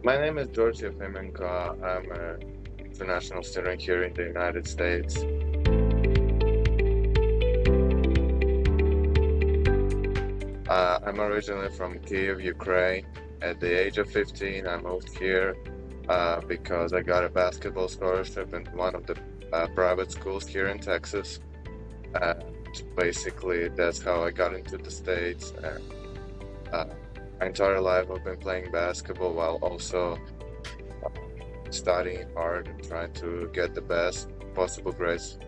My name is Yefymenko. I'm an international student here in the United States. I'm originally from Kiev, Ukraine. At the age of 15, I moved here because I got a basketball scholarship in one of the private schools here in Texas. And basically, that's how I got into the States. And uh, my entire life, I've been playing basketball while also studying hard and trying to get the best possible grades.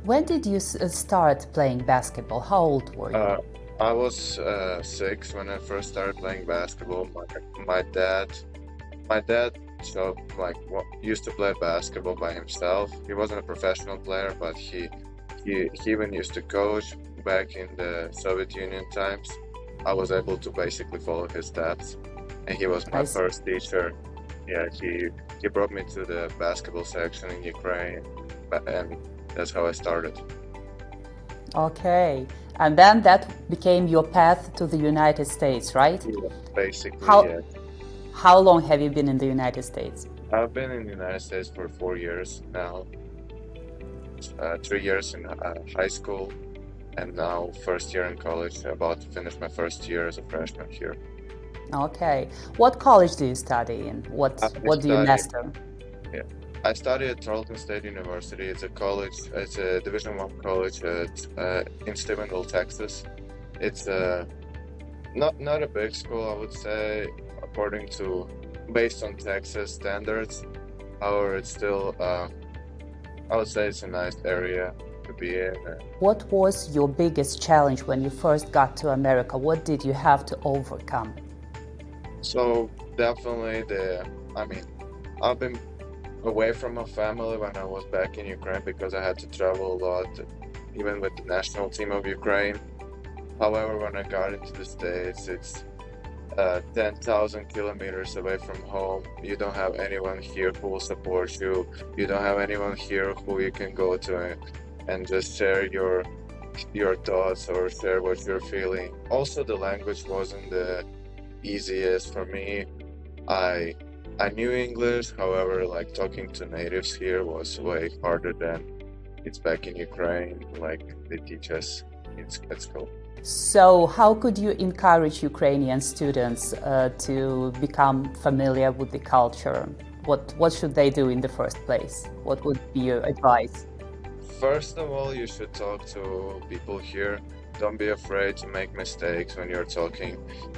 When did you start playing basketball? How old were you? Uh, I was 6 when I first started playing basketball. My dad, my dad, used to play basketball by himself. He wasn't a professional player, but he even used to coach back in the Soviet Union times. I was able to basically follow his steps, and he was my I see. first teacher. Yeah, he brought me to the basketball section in Ukraine, and that's how I started. Okay. And then that became your path to the United States, right? Yeah, basically, How yeah. how long have you been in the United States? I've been in the United States for 4 years now. 3 years in high school, and now first year in college. About to finish my first year as a freshman here. Okay. What college do you study in? I What do you studied, master? yeah, I studied at Tarleton State University. It's a college. It's a Division I college in Stephenville, Texas. It's not a big school, I would say, according to based on Texas standards. However, it's still I would say it's a nice area to be in. What was your biggest challenge when you first got to America? What did you have to overcome? So definitely I mean, I've been away from my family when I was back in Ukraine because I had to travel a lot, even with the national team of Ukraine. However, when I got into the States, it's 10,000 kilometers away from home. You don't have anyone here who will support you. You don't have anyone here who you can go to and just share your thoughts or share what you're feeling. Also, the language wasn't the easiest for me. I I knew English, however, like talking to natives here was way harder than it's back in Ukraine. Like they teach us at school. So, how could you encourage Ukrainian students to become familiar with the culture? What should they do in the first place? What would be your advice? First of all, you should talk to people here. Don't be afraid to make mistakes when you're talking.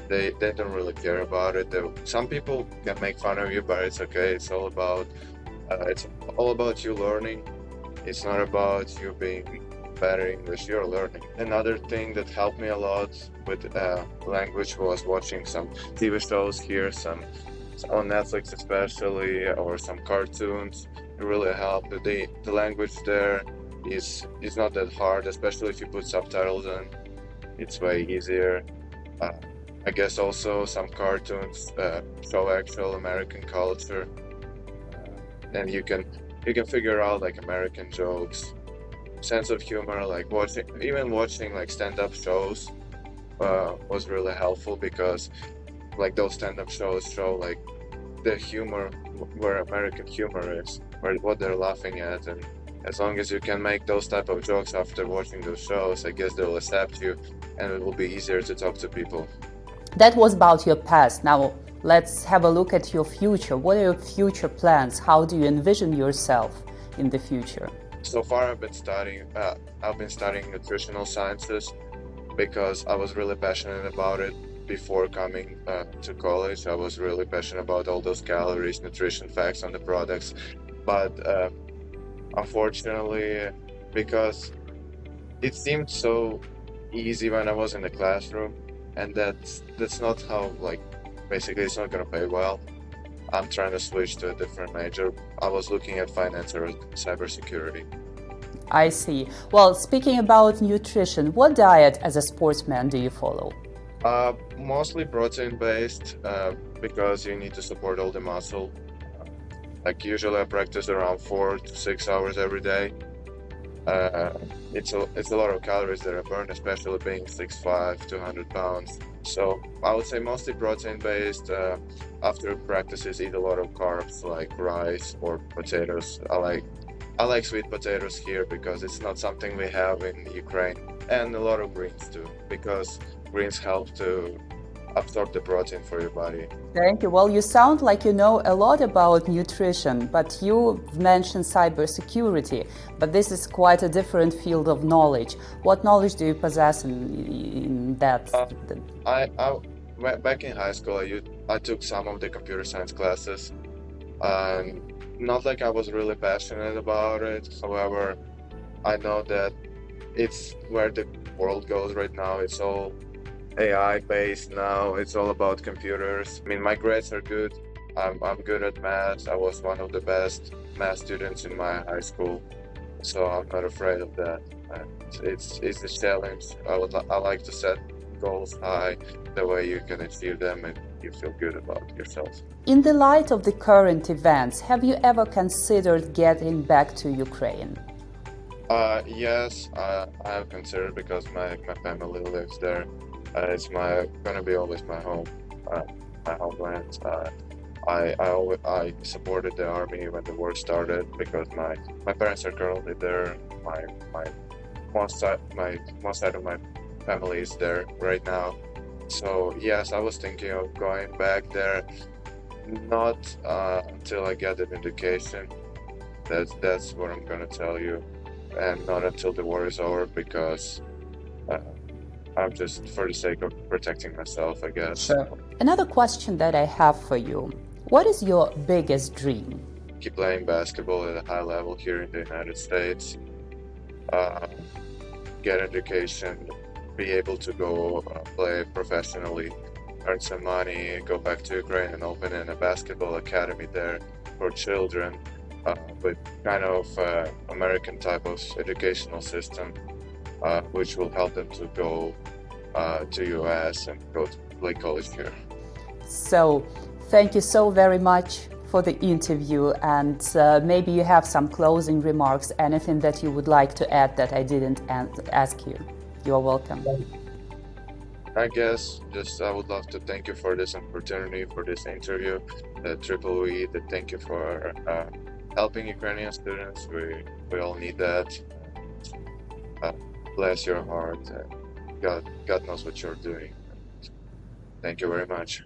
They don't really care about it. Some people can make fun of you, but it's okay. It's all about you learning. It's not about you being better English. You're learning. Another thing that helped me a lot with language was watching some TV shows here, some on Netflix especially, or some cartoons. It really helped. The language there is not that hard, especially if you put subtitles in. It's way easier. Uh, I guess also some cartoons show actual American culture, and you can figure out like American jokes, sense of humor. Like watching like stand-up shows was really helpful because like those stand-up shows show like the humor where American humor is, where what they're laughing at, and as long as you can make those type of jokes after watching those shows, I guess they'll accept you, and it will be easier to talk to people. That was about your past. Now, let's have a look at your future. What are your future plans? How do you envision yourself in the future? So far, I've been studying nutritional sciences because I was really passionate about it before coming to college. I was really passionate about all those calories, nutrition facts on the products, but unfortunately, because it seemed so easy when I was in the classroom, and that's not how like basically it's not gonna pay well. I'm trying to switch to a different major. I was looking at finance or cybersecurity. I see. Well, speaking about nutrition, what diet as a sportsman do you follow? Mostly protein based because you need to support all the muscle. Like usually I practice around 4 to 6 hours every day. Uh, it's a lot of calories that are burned, especially being 6'5", 200 pounds. So I would say mostly protein based. After practices, eat a lot of carbs like rice or potatoes. I like sweet potatoes here because it's not something we have in Ukraine, and a lot of greens too, because greens help to absorb the protein for your body. Thank you. Well, you sound like you know a lot about nutrition, but you mentioned cybersecurity. But this is quite a different field of knowledge. What knowledge do you possess in that? Uh, back in high school, I took some of the computer science classes, and not like I was really passionate about it. However, I know that it's where the world goes right now. It's all AI based now. It's all about computers. I mean, my grades are good. I'm good at math. I was one of the best math students in my high school, so I'm not afraid of that. It's a challenge. I like to set goals high, the way you can achieve them and you feel good about yourself. In the light of the current events, have you ever considered getting back to Ukraine? Yes, I have considered because my family lives there. It's gonna be always uh, my homeland. I supported the army when the war started because my parents are currently there. My most side of my family is there right now. So yes, I was thinking of going back there, not until I get an education. That's what I'm gonna tell you, and not until the war is over because uh, I'm just for the sake of protecting myself, I guess. Sure. Another question that I have for you. What is your biggest dream? Keep playing basketball at a high level here in the United States. Uh, get education, be able to go play professionally, earn some money, go back to Ukraine and open a basketball academy there for children, with kind of American type of educational system, which will help them to go to US and go to play college here. So, thank you so very much for the interview, and maybe you have some closing remarks, anything that you would like to add that I didn't ask you. You are welcome. I guess just I would love to thank you for this opportunity, for this interview. Triple E, thank you for helping Ukrainian students. We all need that. Uh, bless your heart. God knows what you're doing. Thank you very much.